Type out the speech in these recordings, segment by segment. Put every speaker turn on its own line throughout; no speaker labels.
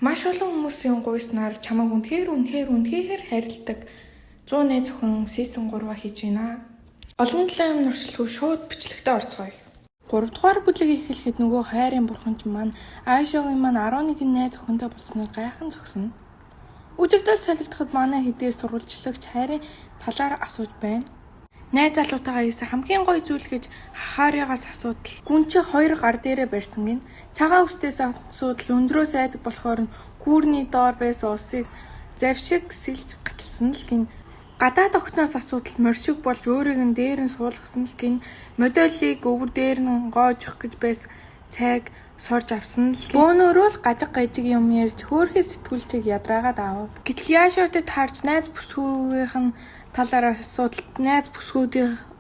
Маш олон хүмүүсийн гуйснаар чамайг үнэхээр хайрладаг 100 найз охин season 3 хийж байна. Олон талын нуршлгүй шууд бичлэгтээ орцгоё. 3 дугаар бүлэг эхлэхэд нөгөө хайрын бурхан ч маань Айшогийн маань 11 найз охинтой болсныг гайхан зогсоно. Үзэгдэл солигдоход манай хэдээ сурвалжлагч хайрын талаар асууж байна. Найз залуутайгаа ийсэн хамгийн гоё зүйл гэж хаарьягаас асуудал. Гүн чи 2 гар дээрээ барьсан гин. Цагаан үстээс асуудал өндрөөс айдаг болохоор нь гүүрний доор байсан усыг завшиг сэлж гаталсан л гин. Гадаад огтноос асуудал моршиг болж өөрийг нь дээр нь суулгасан л гин. Модулийг өвөр дээр нь гоожих гэж байсан цайг сорж авсан л гин. Бөөнөрөө л гажиг юм ярьж хөөхий сэтгүүлчийг ядраагаад аав. Гэтэл Яашоотад харж найз бүсгүйгийнх нь талаараа асуудалт найз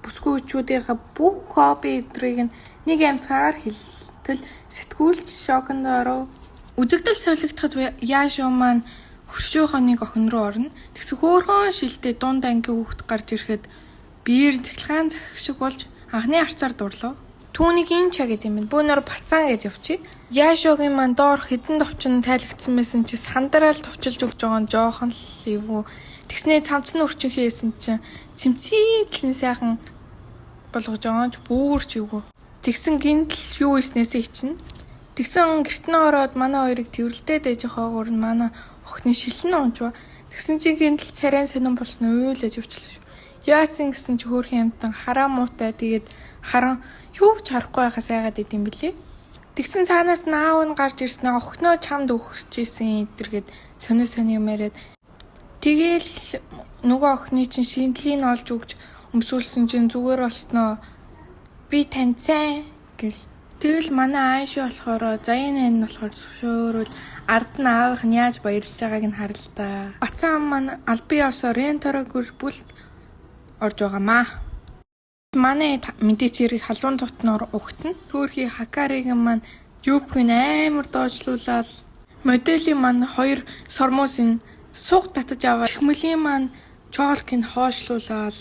бүсгүйчүүдийнхээ бүх хобби өдрийг нэг амьсгаар хилтэл сэтгүүлч шоконд оров. Үзэгдэл солигдоход Яашо маань хөршөөхөө нэг охин руу орно. Тэгс хөөхөн шилдээ дунд ангийн хүүхэд гарч ирэхэд биеэр цахилгаан захих шиг болж анхны арцаар дурлав. Түүнийг энэ чаг гэдэг юм бэ. Бөөнөр бацаан гэж явчих. Яашогийн маань доор хідэн товчон тайлгдсан байсан чи сандараал товчилж өгж байгаа нь жоохон л эвгүй. Тэгснээ цамцны өрчөнхөө хийсэн чинь цэмцээдлэн сайхан болгож байгаа ч бүүрч эвгүй. Тэгсэн гинтл юу ийснээсээ ичнэ. Тэгсэн гэрт нь ороод манай хоёрыг тэрвэрлдээд ээж хаагуур нь манай охины шилэн унжва. Тэгсэн чи гинтл царайн сонирн болсон уйлаж явчлаа шүү. Яасан гэсэн чи хөөрхөн амтан хараа муутай тэгээд харан юу ч харахгүй байхаас айгаад идэм билээ. Тэгсэн цаанаас наав нь гарч ирснээ охиноо чамд өгч ийсэн эдэргээд сонио юм яриад тэгэл нөгөө охины чинь шинтлийн олж өгч өмсүүлсэн чинь зүгээр болсноо би танд сайн гэл. Тэгэл манай Айшо болохоор заяаны нь болохоор зөвшөөрөл ард нь аавынх нь яаж баярлж байгааг нь харал та. Бацаан маань албан ёсоор ренторог бүрт орж байгаамаа. Манай мэдээч хэрэг халуун цутноор угтана. Хөөхий хакаригийн маань юбкийг амар доошлуулаад моделийн маань 2 сормосын суг татаж аваад чихмэлийн маань чоолкийг хоошлуулаад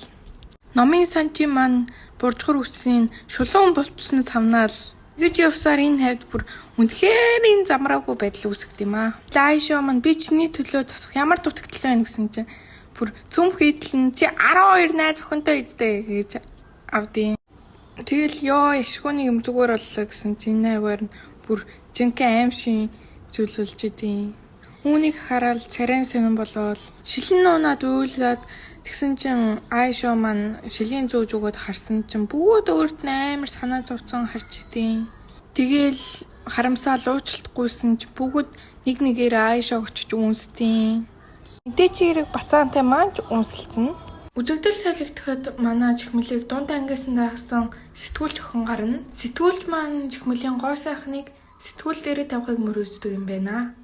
номын санчийн маань буржгар үсийн шулуун болтсон самнаал гэж явсаар энэ хавьд бүр үнэхээр энэ замраагүй байдал үүсгэж юм аа. Айшо маань би чиний төлөө засах ямар дутагдал байна гэсэн чинь бүр цөмх идэл нь чи 12 найз охинтой эзтэй гэж авдیں۔ Тэгэл ёо яшгууны юм зүгээр боллоо гэсэн чинь аваар бүр жинхэнэ аимшиг зүйлүүлж идэв. Үүнийг хараад царайн сонирн болоод шилэн нуунаад уйлаад тэгсэн чинь Айшо маань шилийн зөөж өгөөд харсан чинь бүгд өөрт нь амар санаа зовцон харж идэв. Тэгэл харамсаал уучлалтгүйсэн чинь бүгд нэг нэгээр Айшог очиж үнсдэв. Мэдээч хэрэг бацаантай маань ч үнсэлцэн. Үзэгдэл солигдоход манай чихмэлийг дунд ангиас нь даасан сэтгүүлч охин гарна. Сэтгүүлч маань чихмэлийн гоо сайхныг сэтгүүл дээрээ тавихыг мөрөөддөг юм байна.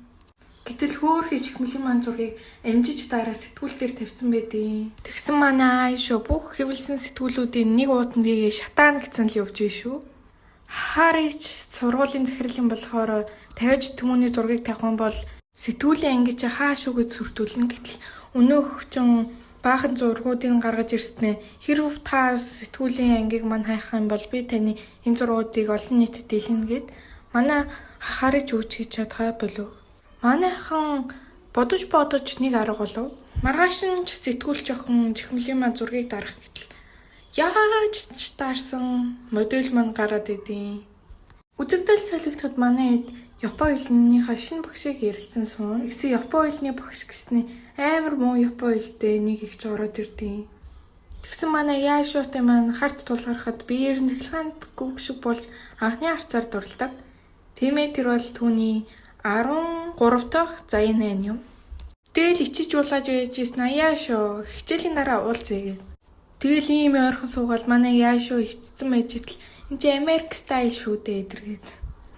Гэтэл хөөхий чихмэлийн маань зургийг амжиж дараа сэтгүүл дээр тавьсан байдیں۔ Тэгсэн манай Айшо бүх хэвлсэн сэтгүүлүүдийн нэг уудандгийг шатаана гэсэн л явж байна шүү. Харич сургуулийн захирлын болохоор тавьж түүний зургийг тавих юм бол сэтгүүлийн анги чи хаашгүй гэж сүрдүүлнэ. Гэтэл өнөөх чин баахан зургуудыг гаргаж ирснээр хэрв та сэтгүүлийн ангийг маань хайх юм бол би таны энэ зургуудыг олон нийтэд дэлгэнэ гэд манай харж үүч хийж чадхаа болов. Манайхан бодож нэг арга болов. Маргааш нь сэтгүүлч охин чихмэлийн маань зургийг дарах гэтэл яаж ч таарсан модель маань гараад идэв. Үзэгдэл солигдоход манай хэд Япон хэлнийхээ шинэ багшийг ярилцсан суун. Тэгсэн Япон хэлний багш гэсний амар муу Япон хэлтэй нэг ихч ороод ирдэв. Тэгсэн манай Яашотой маань харц тулгархад биеэр нь цахилгаанд гүгшиг болж анхны арцаар дурладаг. Тиймээ тэр бол түүний 13 дахь заяан юм. Тэгэл ичиж уулаж байжсэн Яашо хичээлийн дараа уулзъя гэв. Тэгэл ийм ойрхон суугаад манай Яашо ичсэн байж идэл энэ чи Америк стайл шүү дээ эдэргээд.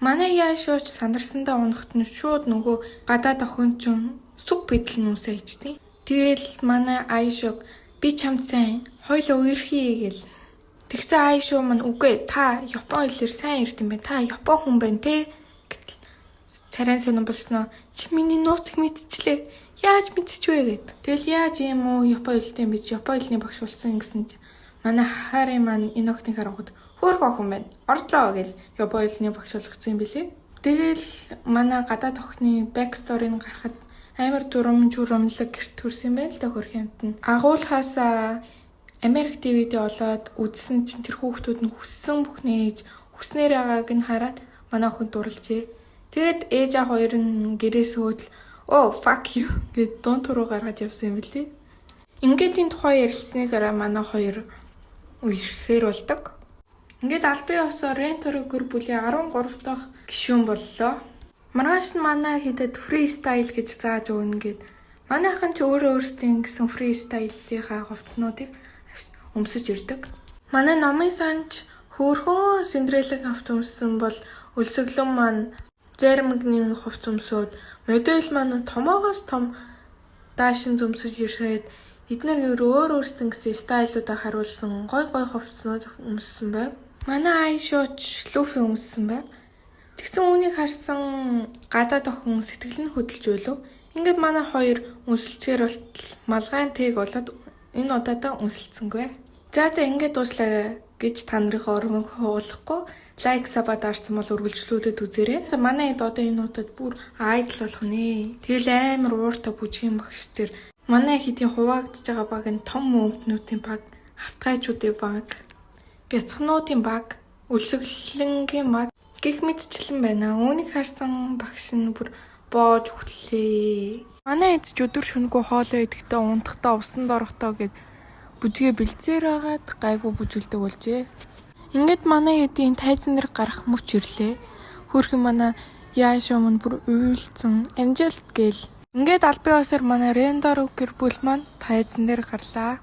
Манай Яашоч сандарсандаа унахт нь шууд нөгөө гадаад охин ч сүг бэдэл нүсээ ичдэг. Тэгэл манай Айшог би чамд сайн хоёул үерхий гэл. Тэгсэн Айшо маань үгүй та Япон хэлээр сайн ирд юм байна. Та Япон хүн байна те гэтэл царайн сонирн болсноо чи миний нууцыг мэдчихлээ. Яаж мэдчихвэ гэд. Тэгэл яаж юм уу Япон хэлтэй юм би Япон хэлний багш болсон гэсэн чи манай хари маань энэ охиныг харангууд хөөх охин байна. Ордлоо гэл Япон хэлний багш болгоцсон юм билээ. Тэгэл манай гадаад охины back story-г гарахад амар дурамжлаг гэрт төрсөн юм байна л да хөрх юмтан. Агуулхаас Америк ТV-д олоод үзсэн чинь тэр хүүхдүүд нь хүссэн бүхнээ ээж хүснээр байгааг нь хараад манай охин дурлжээ. Тэгэд ээж хоёр нь гэрээс хөөдөл "Oh fuck you" гэд дуун туруу гаргаад явсан юм билий. Ингээд энэ тухай ярилцсны дараа манай хоёр үерхээр болдог. Ингээд аль бие осоо рентор гэр бүлийн 13 дахь гишүүн боллоо. Маргааш нь манай хийдэд фристайл гэж зааж өгнө гэд. Манайхан ч өөрсдийн гэсэн фристайлынхаа хувцснуудыг өмсөж ирдэг. Манай номын санч хөөхөн Синдреллийн хувц өмссөн бол өлсөглөн маань Зэрмэгний хувц өмсөөд модель маань томоогоос том даашин зөмсөж ирээд эдгээр өөр өөрсдийн гэсэн стайлуудаа харуулсан гой хувцснууд өмссөн байв. Манай Айшууч Луфи өмссөн байв. Тэгсэн үүнийг харсан гадаад охин сэтгэл нь хөдөлж байлоо. Ингээд манай хоёр үнсэлцгээр болтол малгайн тэг болоод энэ удаадаа үнсэлцэнгүй. За ингээд дууслаа гэж та нарын өргөн хуулахгүй лайк сабад арсан бол үргэлжлүүлээд үзээрэй. За манай одоо энэ удаад бүр айдл болох нэ. Тэгэл амар ууртай бүжгийн багш тэр манай хэдийн хуваагдж байгаа баг нь том өвднүүдийн баг, автгайчуудын баг, бяцхнуудын баг, өлсөглөнгийн баг гэх мэтчлэн байна. Үүнийг харсан багш нь бүр боож хөтлөө. Манай эд ч өдөр шөнөгүй хоолоо идэхдээ унтахтаа усан дорохдоо гэд бүдгээ бэлцээр агаад гайгүй бүжгэлдэг болжээ. Ингээд манай эдийн тайзан дээр гарах мөч ирлээ. Хөрхөн манай яаш өмнө бүр уйлцсан амжилт гээл. Ингээд аль бие осоор манай рендор гэр бүл маань тайзан дээр гарлаа.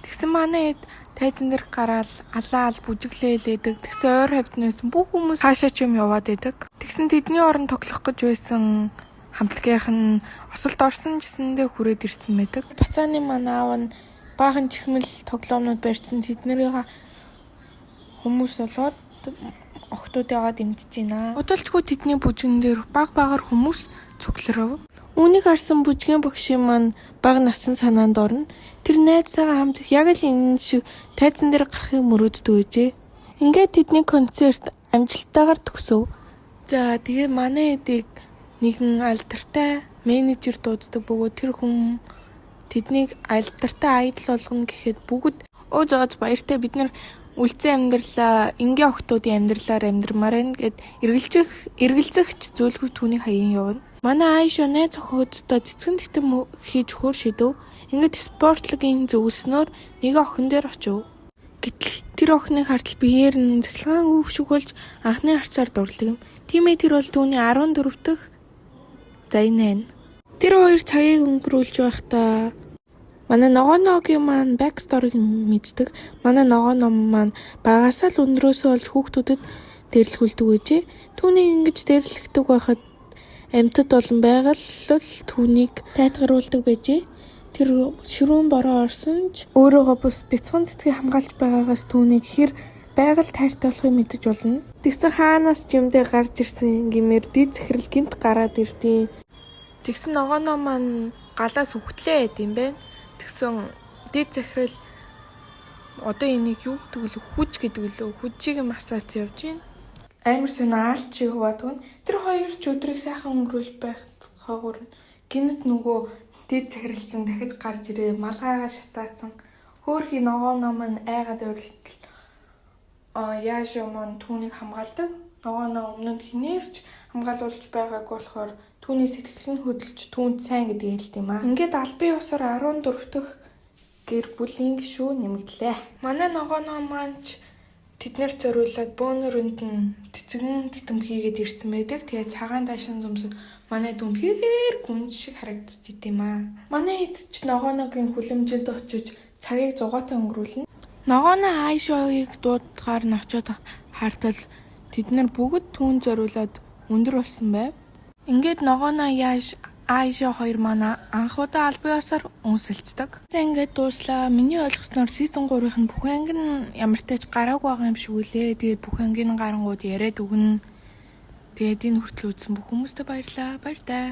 Тэгсэн манай эд тайзан дээр гараал алаал бүжиглээлээдэг. Тэгсэн ойр хавьднаас бүх хүмүүс хаашаа ч юм яваад идэг. Тэгсэн тэдний орон тоглох гэж байсан хамтлагийнх нь осолд орсон гэсэндээ хүрээд ирсэн байдаг. Бацааны манай аав нь баахан чихмэл тоглоомнууд барьсан тэднэрийг хүмүүс болоод охтуудыгаа дэмжиж байна. Удалчгүй тэдний бүжгэн дээр багаар хүмүүс цугларав. Үүнийг харсан бүжгийн багшийн маань бага насан санаанд орно. Тэр найзсаагаа хамт яг л энэ шиг тайзан дээр гарахыг мөрөөддөг гэжээ. Ингээд тэдний концерт амжилттайгаар төгсөв. За тэгээ манай эдийг нэгэн алдартай менежер дууддаг бөгөөд тэр хүн тэднийг алдартай айдол болгоно гэхэд бүгд зооц баяртай бид нар үлцэн амьдралаа ингийн охтуудын амьдралаар амьдрмаар байна гэд эргэлзэгч зөвлөгөө түүний хаяан явна. Манай Айшо найз охидтой цэцгэн титэм хийж өгөхөр шидэв. Ингээд спортлогийн зөвлснөөр нэг охин дээр очив. Гэтэл тэр охины хартал биеэр нь цахилгаан үүшиг болж анхны харцаар дурлаг юм. Тиймээ тэр бол түүний 14 дахь зайнаа. Тэр хоёр цагийг өнгөрүүлж байхдаа манай ногооногийн маань back story-г мэддэг. Манай ногоо ном маань багасаа л өндрөөсөө болж хүүхдүүдэд дэрлэхүүлдэг гэжээ. Түүнийг ингэж дэрлэхдэг байхад амьтад болон байгаль түүнийг тайтгаруулдаг байжээ. Тэр ширүүн бороо орсон ч өөрөөгөө бус бяцхан сэтгэл хамгаалж байгаагаас түүнийг хэр байгаль тайртай болохыг мэдэж болно. Тэгсэн хаанаас ч юмдээ гарч ирсэн гэмээр дид захирал гинт гараад ирдیں۔ Тэгсэн ногооноо маань галаас үхтлээ гэдэм бэ. Тэгсэн дид захирал одоо энийг юу гэдэг вэ? Хүж гэдэг лөө. Хүжийг массаж явж гин. Амар сониалч шиг хуваадгүй. Тэр хоёр ч өдрийг сайхан өнгөрүүлж байх хаагур гинт нөгөө дид захирал чинь дахиж гарч ирээ. Малгайгаа шатаацсан. Хөөхий ногооноо маань айгаад ойрлтол яаш юмн түүнийг хамгаалдаг. Ногооноо өмнөд хинээрч хамгаалуулж байгааг болохоор түүний сэтгэл нь хөдөлж түүнд сайн гэдгийг хэлт юм аа. Ингээд аль бие усаар 14 дахь гэр бүлийн гишүү нэмэгдлээ. Манай ногооноо маань ч тэднэрт зориулаад бөөнөрөнд нь цэцгэн титэм хийгээд ирсэн байдаг. Тэгээд цагаан даашин зөмсөд манай дүнд хэр гүнж шиг харагдаж идэм аа. Манай эцч ногооногийн хүлэмжэнд очиж цагийг зугаатай өнгөрүүлнэ. Ногооноо Айшогийг дуудахаар нь очиод хартал тэднэр бүгд түүнд зориулаад өндөр болсон байв. Ингээд ногооноо Айшо хоёр манай анх удаа аль биесээр үнсэлцдэг. Ингээд дууслаа. Миний ойлгосноор season 3-ын бүх анги нь ямар ч тач гараагүй байгаа юм шиг үлээ. Тэгээд бүх ангийн гарангууд яриад өгнө. Тэгээд энэ хүртэл үзсэн бүх хүмүүстээ баярлалаа. Баяр таа.